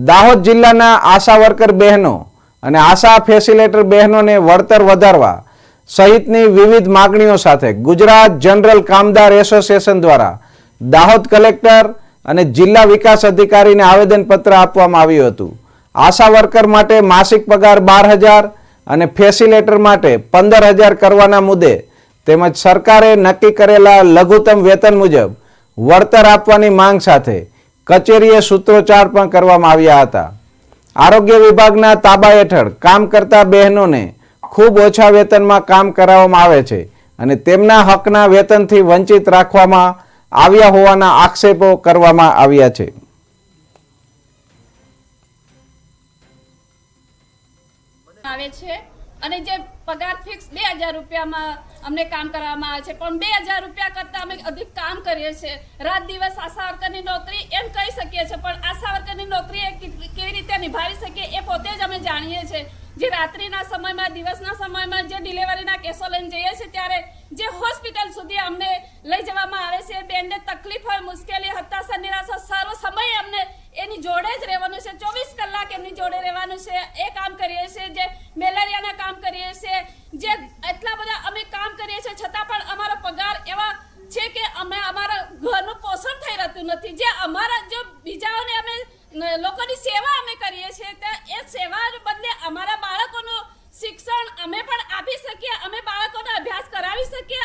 દાહોદ જિલ્લાના આશા વર્કર બહેનો અને આશા ફેસિલિટેટર બહેનોને વળતર વધારવા સહિતની વિવિધ માગણીઓ સાથે ગુજરાત જનરલ કામદાર એસોસિએશન દ્વારા દાહોદ કલેક્ટર અને જિલ્લા વિકાસ અધિકારીને આવેદનપત્ર આપવામાં આવ્યું હતું। આશા વર્કર માટે માસિક પગાર 12,000 અને ફેસિલિટેટર માટે 15,000 કરવાના મુદ્દે તેમજ સરકારે નક્કી કરેલા લઘુત્તમ વેતન મુજબ વળતર આપવાની માંગ સાથે કચેરીએ સૂત્રોચ્ચાર પણ કરવામાં આવ્યા હતા। આરોગ્ય વિભાગના તાબા હેઠળ કામ કરતા બહેનોને ખૂબ ઓછા વેતનમાં કામ કરાવવામાં આવે છે અને તેમના હકના વેતનથી વંચિત રાખવામાં આવ્યા હોવાના આક્ષેપો કરવામાં આવ્યા છે। આવે છે અને જે પગાર ફિક્સ 2,000 રૂપિયામાં અમને કામ કરવામાં આવે છે, પણ 2,000 રૂપિયા કરતાં અમે અધિક કામ કરીએ છીએ। રાત દિવસ આશા વર્કરની નોકરી એમ કહી શકીએ છીએ, પણ આશા વર્કરની નોકરી કેવી રીતે નિભાવી શકીએ એ પોતે જ અમે જાણીએ છીએ। જે રાત્રિના સમયમાં, દિવસના સમયમાં જે ડિલિવરીના કેસો લઈને જઈએ છીએ ત્યારે જે હોસ્પિટલ સુધી અમને લઈ જવામાં આવે છે, બેનને તકલીફ હોય, મુશ્કેલી, હતાશા, નિરાશા, સર્વ સમય અમને એની જોડે જ રહેવાનું છે। 24 કલાક એમની જોડે રહેવાનું છે। એ કામ કરીએ છીએ, જે મેલેરિયાના કામ કરીએ છીએ, જે એટલા બધા અમે કામ કરીએ છીએ છતાં પણ અમારો પગાર એવા છે કે અમે અમારા ઘરનું પોષણ થઈ રહેતું નથી। જે અમારા જો બીજાઓને અમે લોકોની સેવા અમે કરીએ છીએ તો એ સેવા બદલે અમારા બાળકોનું શિક્ષણ અમે પણ આપી શકીએ, અમે બાળકોને અભ્યાસ કરાવી શકીએ